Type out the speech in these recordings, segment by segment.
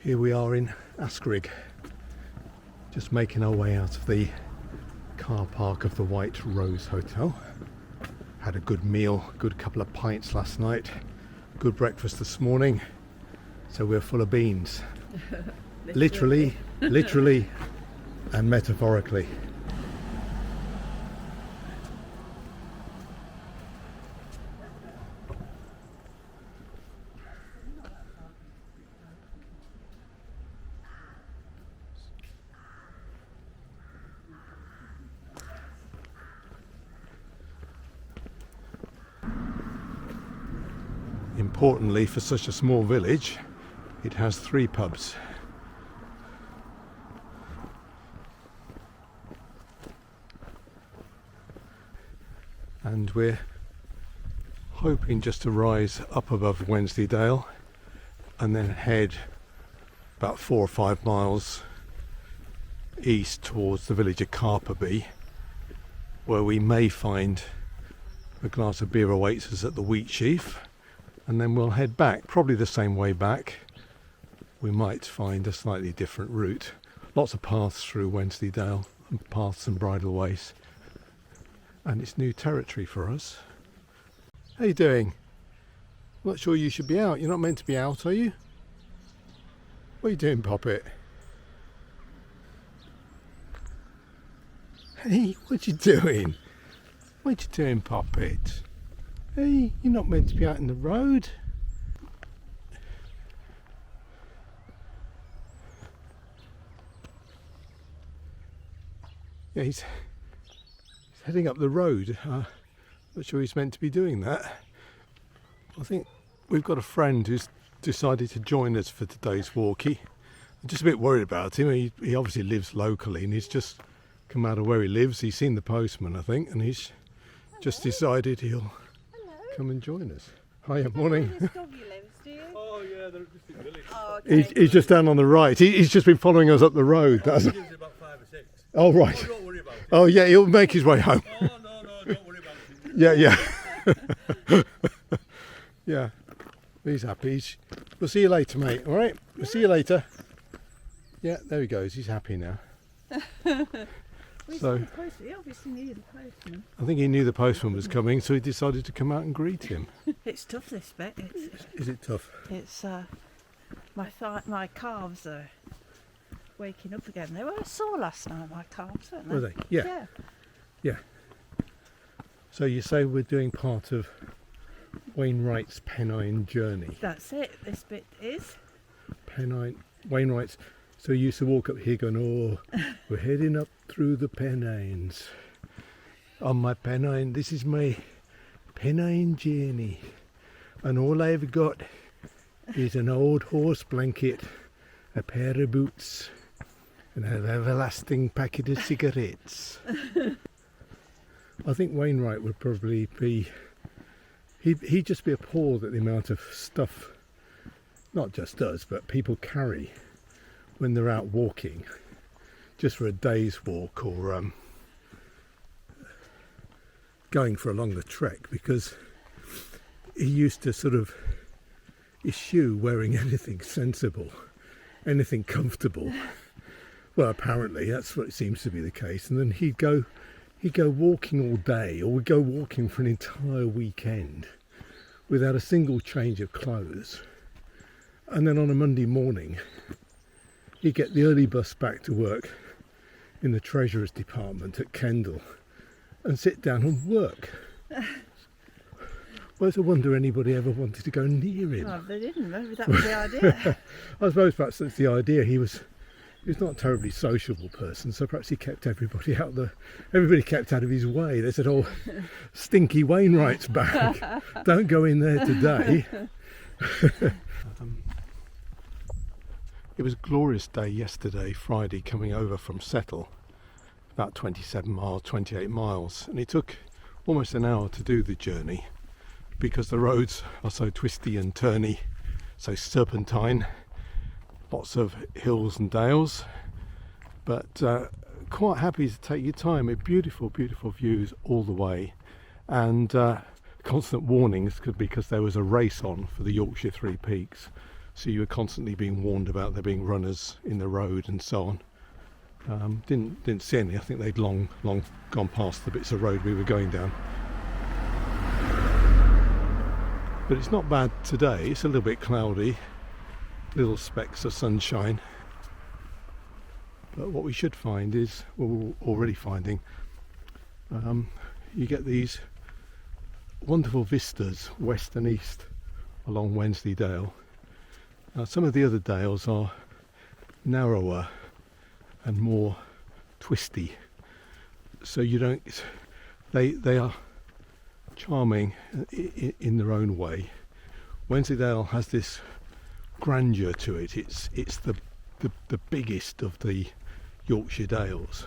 Here we are in Askrigg, just making our way out of the car park of the White Rose Hotel. Had a good meal, good couple of pints last night, good breakfast this morning, so we're full of beans. literally and metaphorically. Importantly, for such a small village, it has 3 pubs. And we're hoping just to rise up above Wensleydale and then head about 4 or 5 miles east towards the village of Carperby, where we may find a glass of beer awaits us at the Wheat Sheaf. And then we'll head back, probably the same way back. We might find a slightly different route. Lots of paths through Wensleydale, and paths and bridleways. And it's new territory for us. How you doing? I'm not sure you should be out. You're not meant to be out, are you? What are you doing, Poppet? Hey, what you doing? What you doing, Poppet? Hey, you're not meant to be out in the road. Yeah, he's heading up the road. Not sure he's meant to be doing that. I think we've got a friend who's decided to join us for today's walkie. I'm just a bit worried about him. He obviously lives locally and he's just come out of where he lives. He's seen the postman, I think, and he's just decided he'll come and join us. Hiya, morning. This doggy lives, do you? Oh yeah, they're just in the village. Oh, okay. He's just down on the right. He's just been following us up the road. That's... He lives about 5 or 6. Oh, right. Oh, don't worry about it. Oh, yeah, he'll make his way home. Oh no, don't worry about it. Yeah. Yeah. He's happy. We'll see you later, mate. All right? We'll see you later. Yeah, there he goes. He's happy now. So, He obviously knew the postman. I think he knew the postman was coming, so he decided to come out and greet him. It's tough, this bit. Is it tough? It's my calves are waking up again. They were sore last night, my calves, weren't they? Were they? Yeah. Yeah. So you say we're doing part of Wainwright's Pennine journey. That's it. This bit is. Wainwright's. So you used to walk up here going, oh, we're heading up through the Pennines. On my Pennine, this is my Pennine journey. And all I've got is an old horse blanket, a pair of boots, and an everlasting packet of cigarettes. I think Wainwright would probably be, he'd just be appalled at the amount of stuff, not just us, but people carry when they're out walking, just for a day's walk or going for a longer trek, because he used to sort of eschew wearing anything sensible, anything comfortable. Well, apparently that's what seems to be the case. And then he'd go walking all day, or we'd go walking for an entire weekend without a single change of clothes. And then on a Monday morning, he'd get the early bus back to work in the Treasurer's Department at Kendal and sit down and work. Well, it's a wonder anybody ever wanted to go near him. Oh, they didn't. Maybe that was the idea. I suppose perhaps that's the idea. He was not a terribly sociable person, so perhaps he kept everybody kept out of his way. They said, oh, stinky Wainwright's back. Don't go in there today. It was a glorious day yesterday, Friday, coming over from Settle, about 27 miles, 28 miles, and it took almost an hour to do the journey because the roads are so twisty and turny, so serpentine, lots of hills and dales, but quite happy to take your time. Beautiful, beautiful views all the way, and constant warnings because there was a race on for the Yorkshire Three Peaks. so you were constantly being warned about there being runners in the road and so on. Didn't see any. I think they'd long gone past the bits of road we were going down. But it's not bad today. It's a little bit cloudy, little specks of sunshine. But what we should find is, well, we're already finding, you get these wonderful vistas west and east along Wensleydale. Now, some of the other dales are narrower and more twisty, so you don't. They are charming in their own way. Wensleydale has this grandeur to it. It's the biggest of the Yorkshire dales,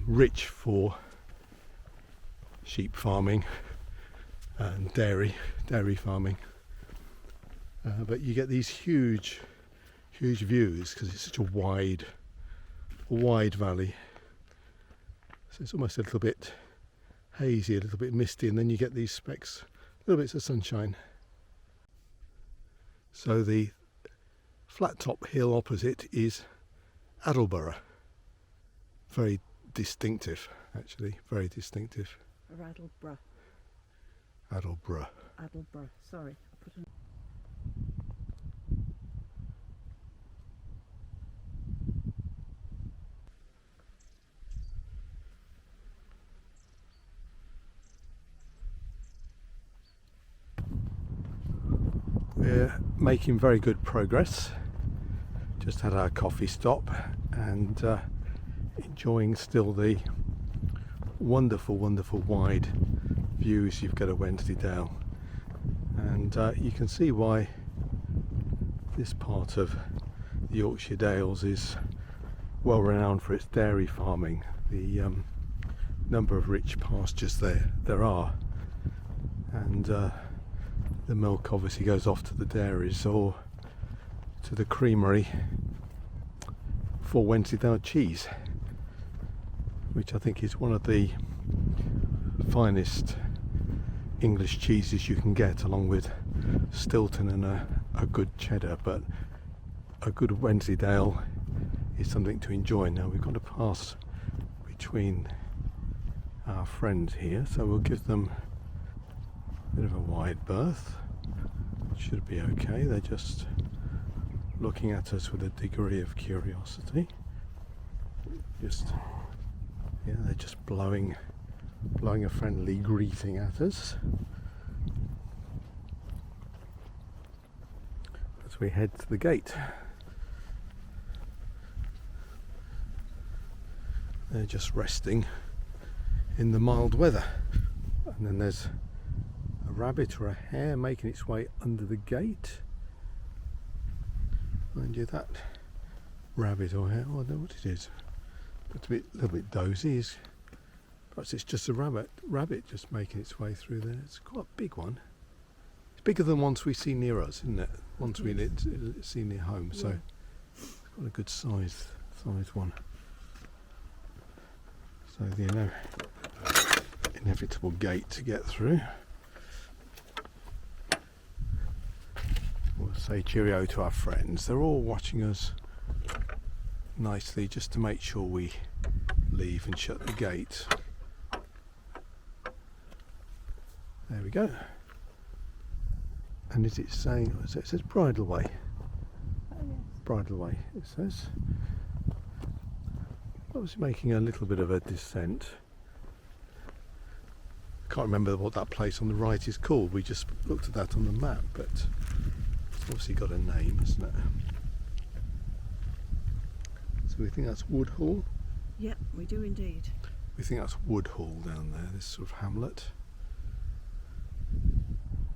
rich for sheep farming and dairy farming, but you get these huge views because it's such a wide valley, so it's almost a little bit hazy, a little bit misty, and then you get these specks, little bits of sunshine. So the flat top hill opposite is Adelborough. Very distinctive, actually, very distinctive. Or Adelborough. Adelborough. Adelborough, sorry. We're making very good progress. Just had our coffee stop and enjoying still the wonderful wide views you've got at Wensleydale, and you can see why this part of the Yorkshire Dales is well renowned for its dairy farming. The number of rich pastures there are, and the milk obviously goes off to the dairies or to the creamery for Wensleydale cheese, which I think is one of the finest English cheeses you can get, along with Stilton and a good cheddar. But a good Wensleydale is something to enjoy. Now we've got to pass between our friends here, so we'll give them a bit of a wide berth. Should be okay. They're just looking at us with a degree of curiosity. They're just blowing a friendly greeting at us as we head to the gate. They're just resting in the mild weather, and then there's a rabbit or a hare making its way under the gate. Mind you, that rabbit or hare, I don't know what it is. It's a little bit dozy. Perhaps it's just a rabbit just making its way through there. It's quite a big one. It's bigger than ones we see near us, isn't it? Ones we see near home. So it's got a good size one. So the inevitable gate to get through. We'll say cheerio to our friends. They're all watching us nicely just to make sure we leave and shut the gate. There we go. And is it saying, it says Bridleway. Oh, yes. Bridleway, it says. Obviously making a little bit of a descent. Can't remember what that place on the right is called. We just looked at that on the map, but it's obviously got a name, hasn't it? So we think that's Woodhall. Yep, we do indeed. We think that's Woodhall down there, this sort of hamlet.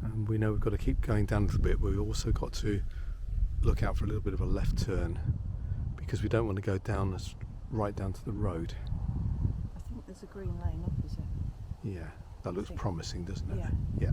And we know we've got to keep going down a little bit, but we've also got to look out for a little bit of a left turn, because we don't want to go down right down to the road. I think there's a green lane opposite. Yeah, that looks promising, doesn't it? Yeah. Yeah.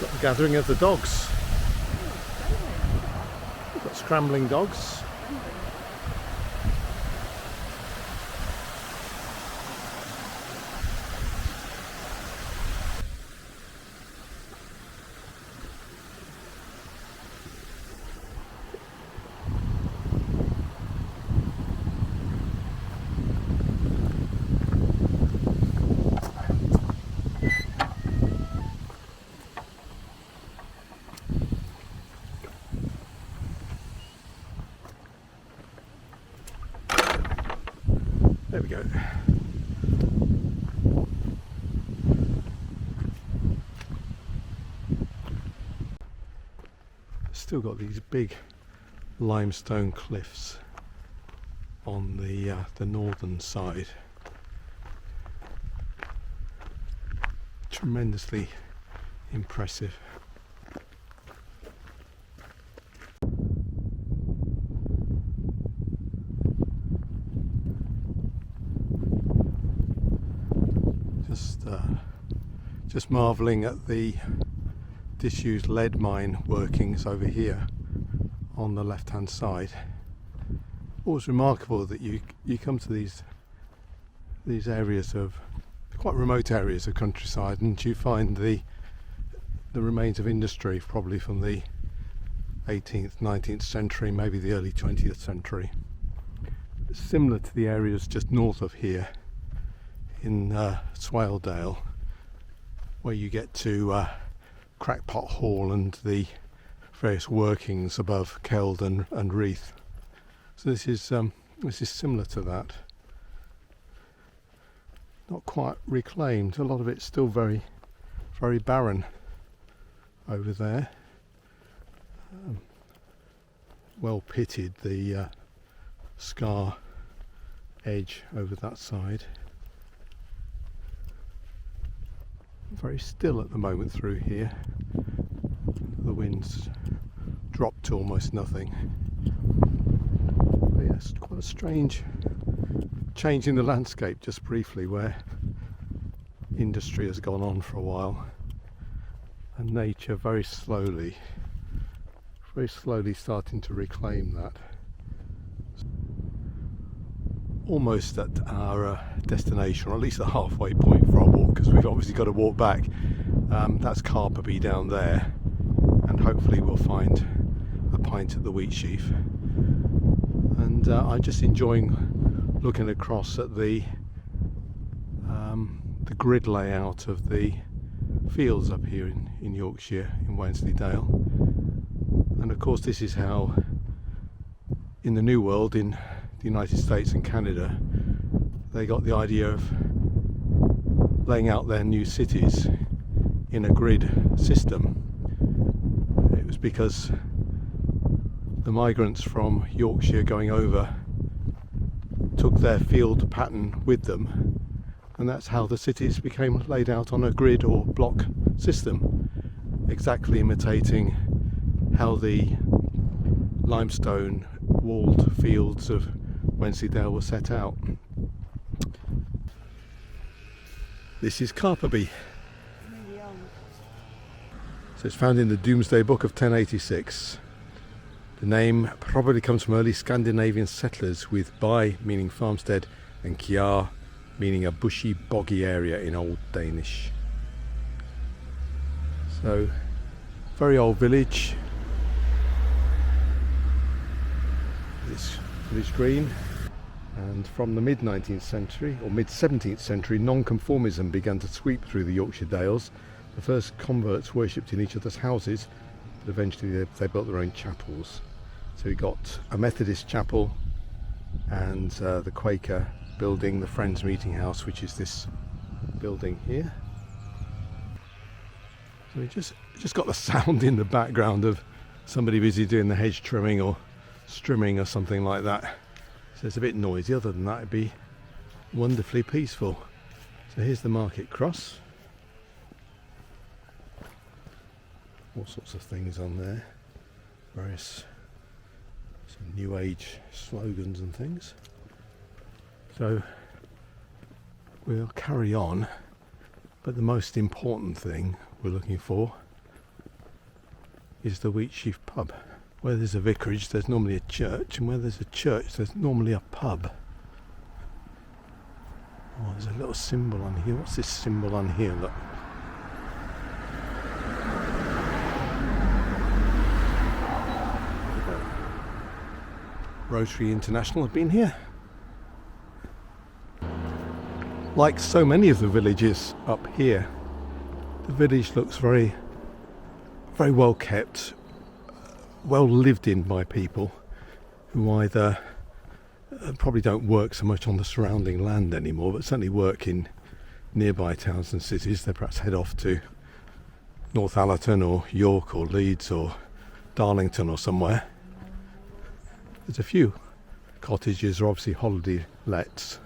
Got the gathering of the dogs. We've got scrambling dogs. There we go. Still got these big limestone cliffs on the northern side. Tremendously impressive. Just marvelling at the disused lead mine workings over here on the left hand side. Always remarkable that you come to these areas of quite remote areas of countryside and you find the remains of industry probably from the 18th, 19th century, maybe the early 20th century. Similar to the areas just north of here in Wensleydale, where you get to Crackpot Hall and the various workings above Keld and Reeth. So this is similar to that. Not quite reclaimed. A lot of it's still very, very barren over there. Well pitted, the scar edge over that side. Very still at the moment through here. The wind's dropped to almost nothing. But yeah, it's quite a strange change in the landscape just briefly, where industry has gone on for a while and nature very slowly starting to reclaim that. Almost at our destination, or at least the halfway point for our walk, because we've obviously got to walk back. That's Carperby down there, and hopefully we'll find a pint at the wheat sheaf. And I'm just enjoying looking across at the grid layout of the fields up here in Yorkshire, in Wensleydale. And of course this is how in the New World, in the United States and Canada, they got the idea of laying out their new cities in a grid system. It was because the migrants from Yorkshire going over took their field pattern with them, and that's how the cities became laid out on a grid or block system, exactly imitating how the limestone walled fields of Wensleydale were set out. This is Carperby. So it's found in the Domesday Book of 1086. The name probably comes from early Scandinavian settlers, with by meaning farmstead and kjar meaning a bushy, boggy area in Old Danish. So, very old village. This village green. And from the mid-19th century, or mid-17th century, non-conformism began to sweep through the Yorkshire Dales. The first converts worshipped in each other's houses, but eventually they built their own chapels. So we got a Methodist chapel and the Quaker building, the Friends Meeting House, which is this building here. So we just got the sound in the background of somebody busy doing the hedge trimming or strimming or something like that. So it's a bit noisy. Other than that, it'd be wonderfully peaceful. So here's the market cross. All sorts of things on there. Various some new age slogans and things. So we'll carry on. But the most important thing we're looking for is the Wheatsheaf pub. Where there's a vicarage, there's normally a church, and where there's a church, there's normally a pub. Oh, there's a little symbol on here. What's this symbol on here? Look. Rotary International have been here. Like so many of the villages up here, the village looks very well kept, well lived in by people who either probably don't work so much on the surrounding land anymore, but certainly work in nearby towns and cities. They perhaps head off to Northallerton or York or Leeds or Darlington or somewhere. There's a few cottages are obviously holiday lets,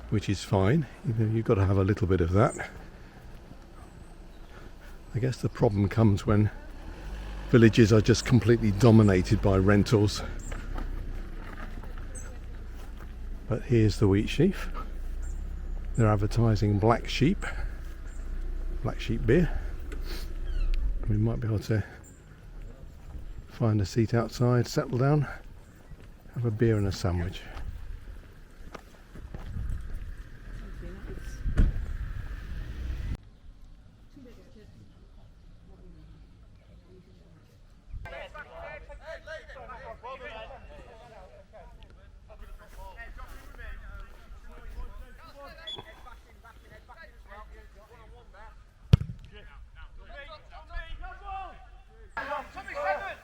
which is fine. You've got to have a little bit of that. I guess the problem comes when villages are just completely dominated by rentals. But here's the Wheatsheaf. They're advertising black sheep beer. We might be able to find a seat outside, settle down, have a beer and a sandwich.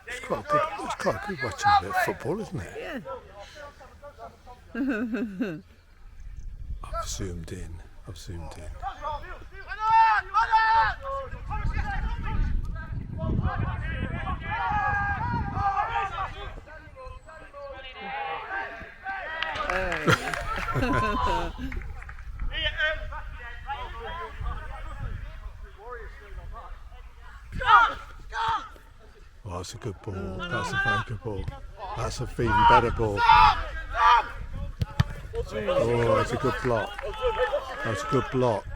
It's quite good watching a bit of football, isn't it? Yeah. I've zoomed in. Oh, that's a good ball. That's a very good ball. That's a even better ball. Oh, that's a good block. That's a good block.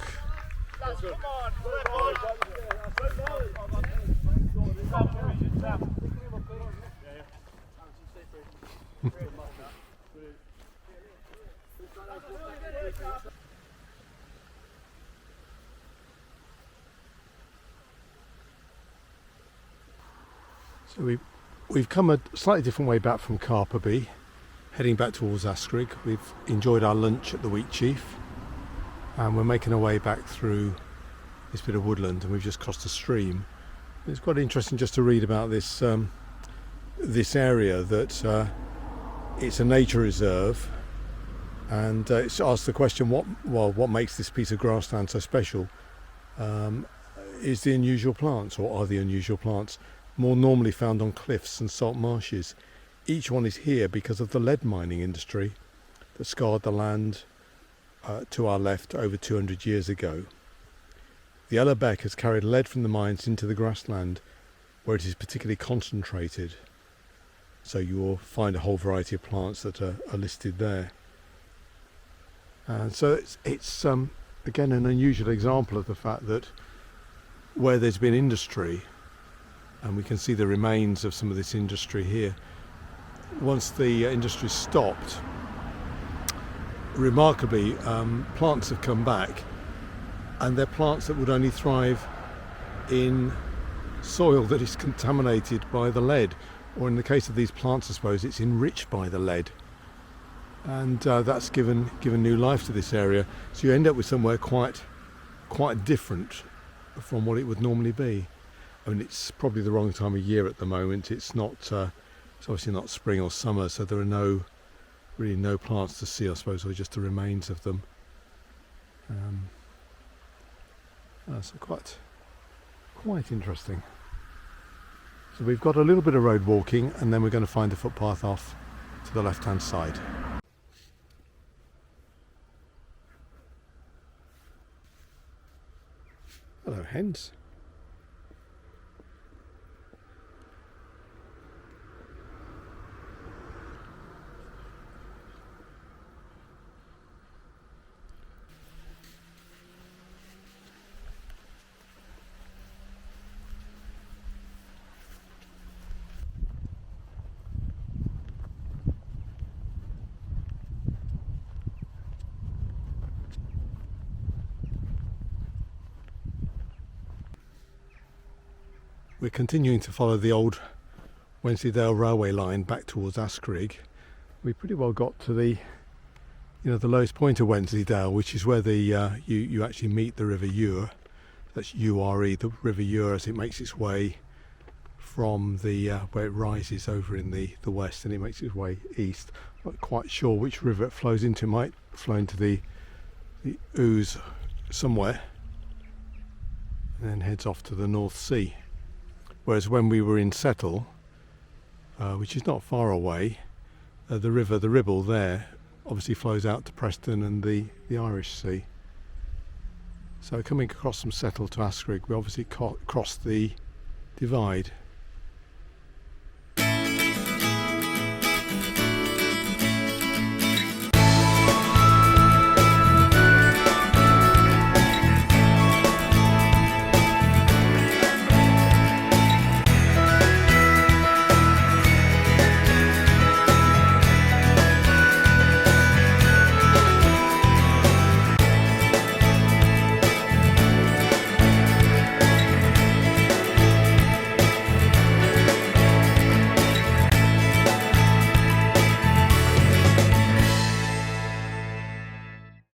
So we've come a slightly different way back from Carperby, heading back towards Askrigg. We've enjoyed our lunch at the Wheatsheaf, and we're making our way back through this bit of woodland, and we've just crossed a stream. It's quite interesting just to read about this this area, that it's a nature reserve, and it's asked the question, what makes this piece of grassland so special? Is the unusual plants, or are the unusual plants more normally found on cliffs and salt marshes? Each one is here because of the lead mining industry that scarred the land to our left over 200 years ago. The Ellerbeck has carried lead from the mines into the grassland where it is particularly concentrated. So you will find a whole variety of plants that are listed there. And so it's again an unusual example of the fact that where there's been industry, and we can see the remains of some of this industry here, once the industry stopped, remarkably plants have come back, and they're plants that would only thrive in soil that is contaminated by the lead, or in the case of these plants I suppose it's enriched by the lead, and that's given new life to this area. So you end up with somewhere quite different from what it would normally be. I mean, it's probably the wrong time of year at the moment. It's not. It's obviously not spring or summer, so there are really no plants to see, I suppose, or just the remains of them. So quite interesting. So we've got a little bit of road walking, and then we're going to find a footpath off to the left-hand side. Hello, hens. we're continuing to follow the old Wensleydale railway line back towards Askrigg. We pretty well got to the the lowest point of Wensleydale, which is where the you actually meet the River Ure. That's URE, the River Ure, as it makes its way from the where it rises over in the west, and it makes its way east. Not quite sure which river it flows into. It might flow into the Ouse somewhere, and then heads off to the North Sea. Whereas when we were in Settle, which is not far away, the Ribble there obviously flows out to Preston and the Irish Sea. So coming across from Settle to Askrigg, we obviously crossed the divide.